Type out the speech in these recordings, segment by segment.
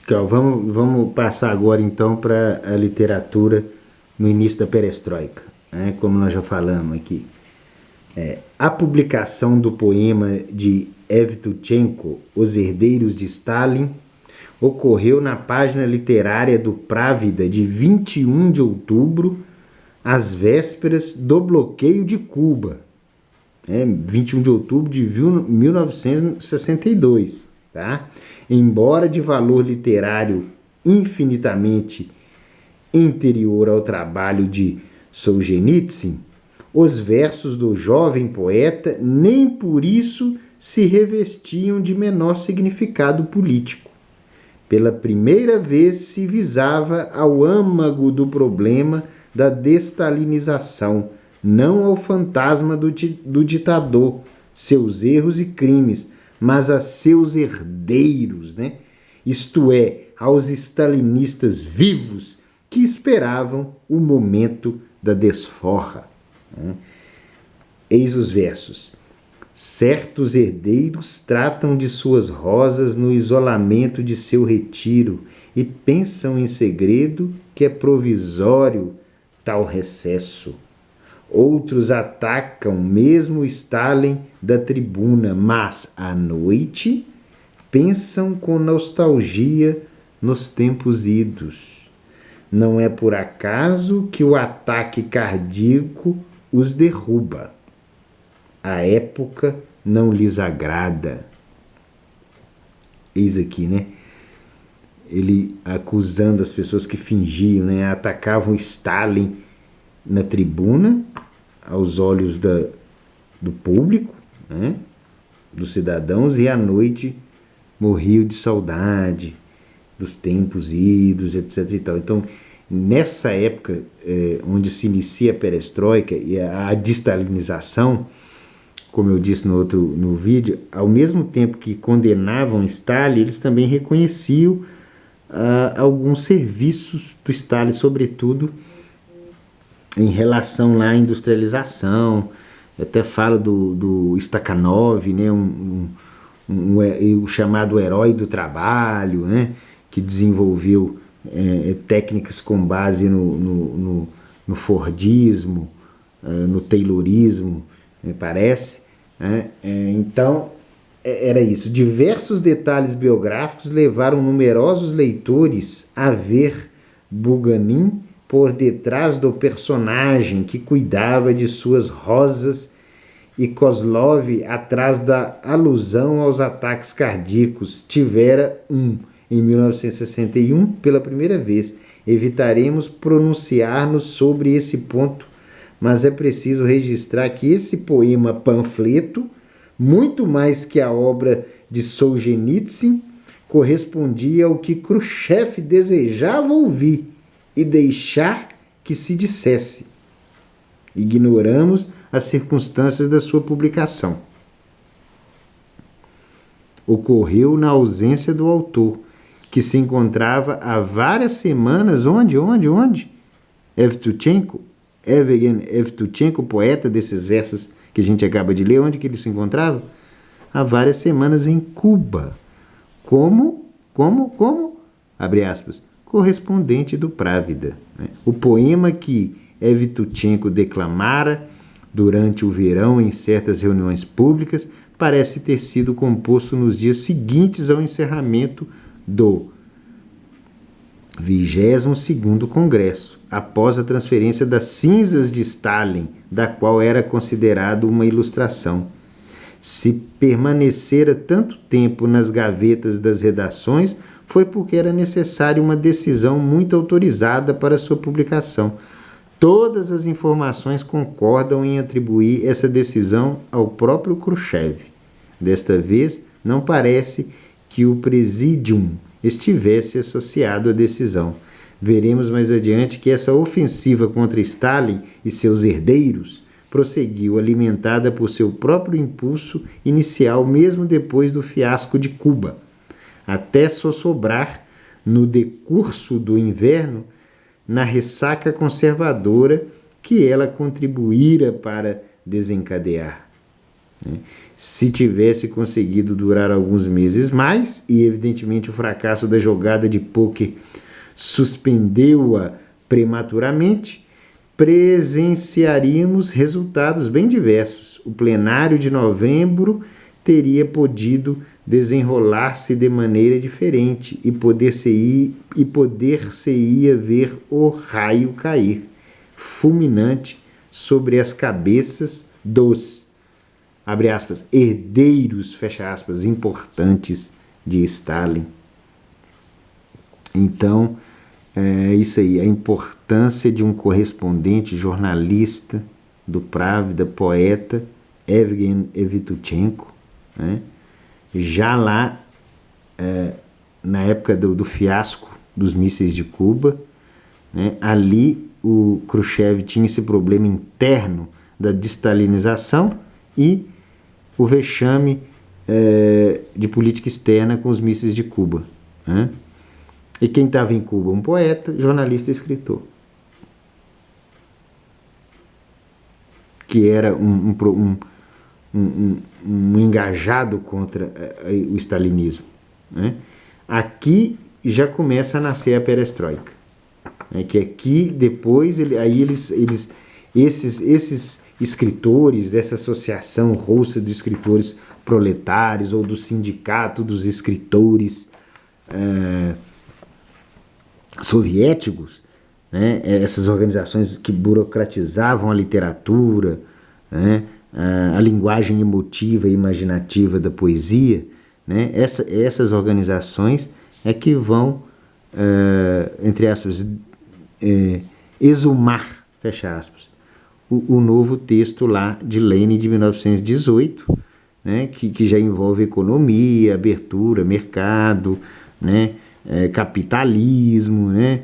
Então, vamos passar agora então para a literatura no início da perestroika, né? Como nós já falamos aqui. A publicação do poema de Evtuchenko, Os Herdeiros de Stalin, ocorreu na página literária do Pravda de 21 de outubro, às vésperas do bloqueio de Cuba. 21 de outubro de 1962. Tá? Embora de valor literário infinitamente interior ao trabalho de Solzhenitsyn, os versos do jovem poeta nem por isso se revestiam de menor significado político. Pela primeira vez se visava ao âmago do problema da destalinização, não ao fantasma do ditador, seus erros e crimes, mas a seus herdeiros, né? Isto é, aos stalinistas vivos que esperavam o momento da desforra. Eis os versos. Certos herdeiros tratam de suas rosas no isolamento de seu retiro e pensam em segredo que é provisório tal recesso. Outros atacam mesmo Stalin da tribuna, mas à noite pensam com nostalgia nos tempos idos. Não é por acaso que o ataque cardíaco os derruba. A época não lhes agrada. Eis aqui, né? Ele acusando as pessoas que fingiam, né? Atacavam Stalin na tribuna, aos olhos do público, né? Dos cidadãos, e à noite morriam de saudade dos tempos idos, etc. E tal. Então, nessa época onde se inicia a perestroika e a destalinização, como eu disse no vídeo, ao mesmo tempo que condenavam Stalin, eles também reconheciam alguns serviços do Stalin, sobretudo em relação lá à industrialização. Eu até falo do Stakhanov, né, o chamado herói do trabalho, né, que desenvolveu técnicas com base no Fordismo, no Taylorismo, me parece. Então, era isso. Diversos detalhes biográficos levaram numerosos leitores a ver Bulganin por detrás do personagem que cuidava de suas rosas e Kozlov atrás da alusão aos ataques cardíacos. Tivera em 1961 pela primeira vez. Evitaremos pronunciar-nos sobre esse ponto, mas é preciso registrar que esse poema panfleto, muito mais que a obra de Solzhenitsyn, correspondia ao que Khrushchev desejava ouvir e deixar que se dissesse. Ignoramos as circunstâncias da sua publicação. Ocorreu na ausência do autor, que se encontrava há várias semanas. Onde? Evtuchenko, Evgen Evtuchenko, poeta desses versos que a gente acaba de ler, onde que ele se encontrava? Há várias semanas em Cuba. Como? Abre aspas. Correspondente do Pravda. O poema que Evtuchenko declamara durante o verão em certas reuniões públicas parece ter sido composto nos dias seguintes ao encerramento do 22º Congresso, após a transferência das cinzas de Stalin, da qual era considerado uma ilustração. Se permanecera tanto tempo nas gavetas das redações, foi porque era necessária uma decisão muito autorizada para sua publicação. Todas as informações concordam em atribuir essa decisão ao próprio Khrushchev. Desta vez, não parece que o Presidium estivesse associado à decisão. Veremos mais adiante que essa ofensiva contra Stalin e seus herdeiros prosseguiu, alimentada por seu próprio impulso inicial, mesmo depois do fiasco de Cuba, até sossobrar no decurso do inverno na ressaca conservadora que ela contribuíra para desencadear. se tivesse conseguido durar alguns meses mais, e evidentemente o fracasso da jogada de pôquer suspendeu-a prematuramente, presenciaríamos resultados bem diversos. O plenário de novembro teria podido desenrolar-se de maneira diferente e poder-se-ia ver o raio cair, fulminante, sobre as cabeças dos, abre aspas, herdeiros, fecha aspas, importantes de Stalin. Então, é isso aí, a importância de um correspondente jornalista do Pravda, poeta Evgen Evtuchenko, né? Já lá, na época do fiasco dos mísseis de Cuba, né? Ali o Khrushchev tinha esse problema interno da destalinização e o vexame de política externa com os mísseis de Cuba, né? E quem estava em Cuba? Um poeta, jornalista e escritor, que era um engajado contra o stalinismo, né? Aqui já começa a nascer a perestroika, né? Que aqui depois esses escritores dessa associação russa de escritores proletários ou do sindicato dos escritores soviéticos, né? Essas organizações que burocratizavam a literatura, né? A linguagem emotiva e imaginativa da poesia, né? Essas organizações é que vão, entre aspas, exumar, fecha aspas, o novo texto lá de Lenin de 1918, né? Que já envolve economia, abertura, mercado, né? Capitalismo, né?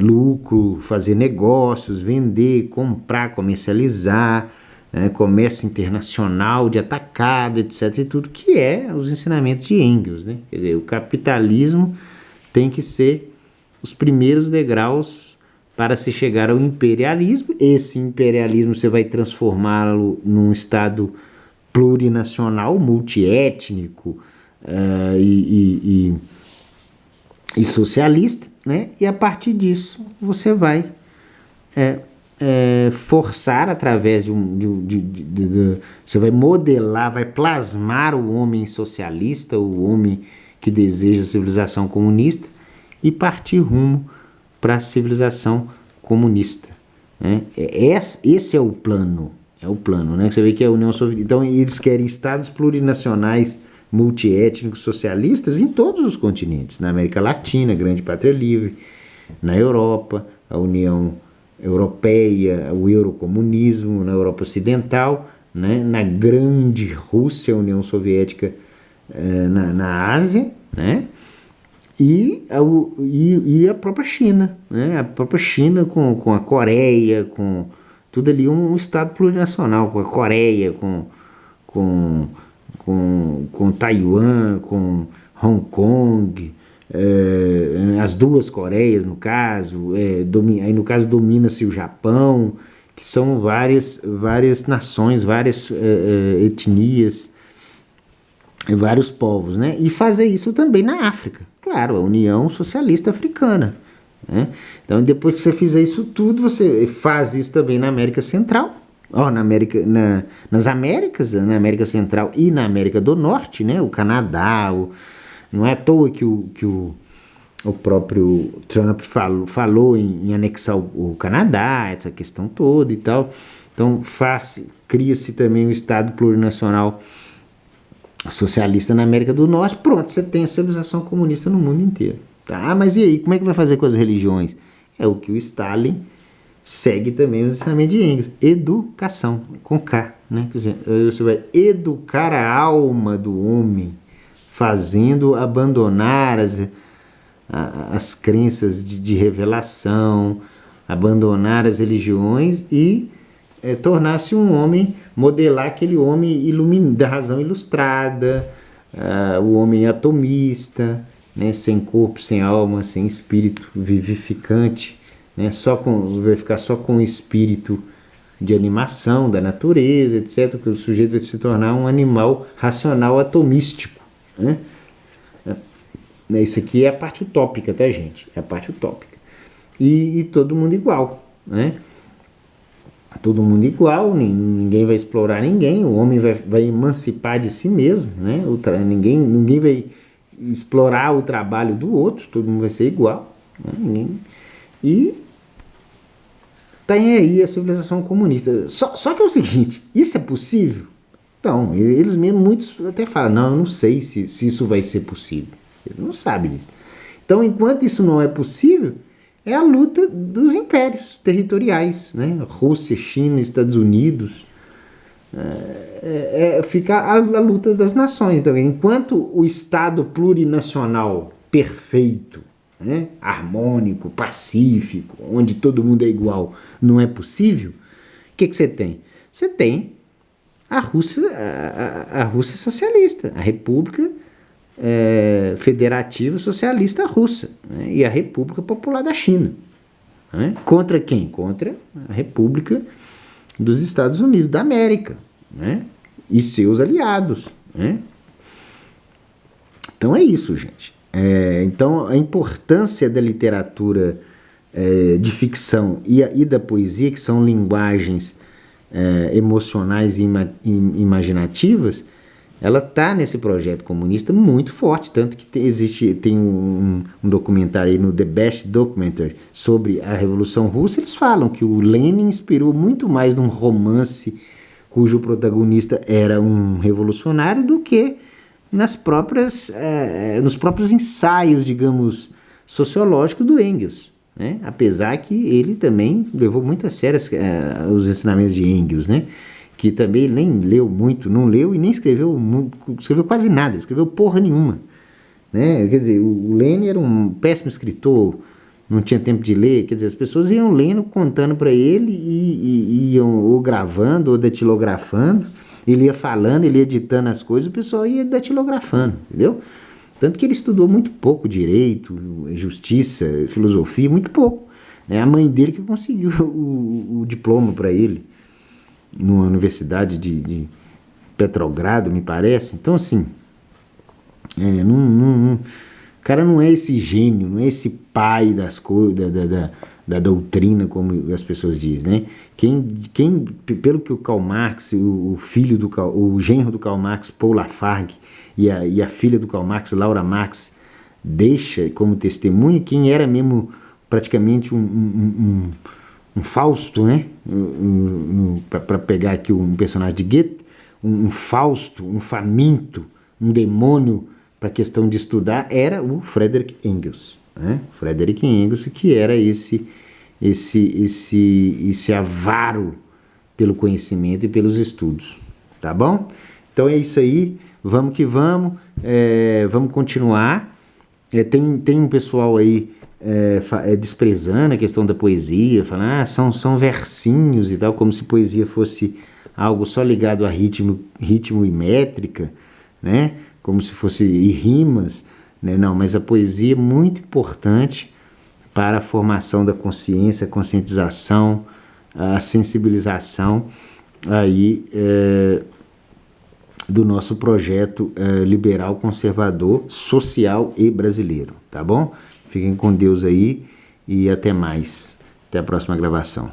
Lucro, fazer negócios, vender, comprar, comercializar, né? Comércio internacional de atacado, etc. E tudo que é os ensinamentos de Engels, né? Quer dizer, o capitalismo tem que ser os primeiros degraus para se chegar ao imperialismo. Esse imperialismo você vai transformá-lo num Estado plurinacional, multiétnico e socialista, né? E a partir disso você vai forçar através você vai modelar, vai plasmar o homem socialista, o homem que deseja a civilização comunista e partir rumo para a civilização comunista, né? Esse é o plano, né? Você vê que a União Soviética, então eles querem estados plurinacionais, multiétnicos, socialistas em todos os continentes, na América Latina, Grande Pátria Livre, na Europa, a União Europeia, o eurocomunismo, na Europa Ocidental, né? Na grande Rússia, a União Soviética, na Ásia, né? E a própria China, né? A própria China com a Coreia, com tudo ali um estado plurinacional, com a Coreia, com Taiwan, com Hong Kong, as duas Coreias no caso, aí no caso domina-se o Japão, que são várias nações, várias etnias, vários povos, né? E fazer isso também na África, claro, a União Socialista Africana, né? Então depois que você fizer isso tudo, você faz isso também na América Central, nas Américas, na América Central e na América do Norte, né? O Canadá, não é à toa que o próprio Trump falou em anexar o Canadá, essa questão toda e tal. Então cria-se também um Estado plurinacional socialista na América do Norte. Pronto, você tem a civilização comunista no mundo inteiro. Tá? Mas e aí, como é que vai fazer com as religiões? É o que o Stalin segue também os ensinamentos de Engels. Educação, com K, né? Quer dizer, você vai educar a alma do homem, fazendo abandonar as crenças de revelação, abandonar as religiões e tornar-se um homem, modelar aquele homem da razão ilustrada, o homem atomista, né? Sem corpo, sem alma, sem espírito vivificante, né? Vai ficar só com o espírito de animação da natureza, etc., porque o sujeito vai se tornar um animal racional atomístico, né? Isso aqui é a parte utópica, tá, gente? É a parte utópica. E todo mundo igual, né? Todo mundo igual, ninguém vai explorar ninguém, o homem vai emancipar de si mesmo, né? Ninguém vai explorar o trabalho do outro, todo mundo vai ser igual, né? E tem aí a civilização comunista. Só que é o seguinte, isso é possível? Então, eles mesmos, muitos até falam, não, eu não sei se isso vai ser possível. Eles não sabem disso. Então, enquanto isso não é possível, é a luta dos impérios territoriais, né? Rússia, China, Estados Unidos. Fica a luta das nações. Então, enquanto o Estado plurinacional perfeito, né? Harmônico, pacífico, onde todo mundo é igual, não é possível, o que você tem? Você tem a Rússia socialista, a República Federativa Socialista Russa, né? E a República Popular da China, né? Contra quem? Contra a República dos Estados Unidos da América, né? E seus aliados, né? Então é isso, gente. Então a importância da literatura de ficção e da poesia, que são linguagens emocionais e imaginativas, ela está nesse projeto comunista muito forte, tanto que tem um documentário aí no The Best Documentary sobre a Revolução Russa. Eles falam que o Lenin inspirou muito mais num romance cujo protagonista era um revolucionário do que nos próprios ensaios, digamos, sociológicos do Engels, né? Apesar que ele também levou muito a sério os ensinamentos de Engels, né? Que também nem leu muito, não leu e nem escreveu quase nada, escreveu porra nenhuma, né? Quer dizer, o Lenin era um péssimo escritor, não tinha tempo de ler, quer dizer, as pessoas iam lendo, contando para ele e iam ou gravando ou datilografando, ele ia falando, ele ia editando as coisas, o pessoal ia datilografando, entendeu? Tanto que ele estudou muito pouco direito, justiça, filosofia, muito pouco. É a mãe dele que conseguiu o diploma para ele, numa universidade de Petrogrado, me parece. Então, assim, o cara não é esse gênio, não é esse pai das coisas, da doutrina, como as pessoas dizem, né? Pelo que o Karl Marx, o genro do Karl Marx, Paul Lafargue, e a filha do Karl Marx, Laura Marx, deixa como testemunha, quem era mesmo praticamente um Fausto, né? Para pegar aqui um personagem de Goethe, um Fausto, um faminto, um demônio para a questão de estudar, era o Friedrich Engels, né? Friedrich Engels, que era esse avaro pelo conhecimento e pelos estudos, tá bom? Então é isso aí, vamos que vamos, vamos continuar. Tem um pessoal aí desprezando a questão da poesia, falando, são versinhos e tal, como se poesia fosse algo só ligado a ritmo e métrica, né? Como se fosse rimas, né? Não, mas a poesia é muito importante para a formação da consciência, a conscientização, a sensibilização aí do nosso projeto liberal, conservador, social e brasileiro, tá bom? Fiquem com Deus aí e até mais. Até a próxima gravação.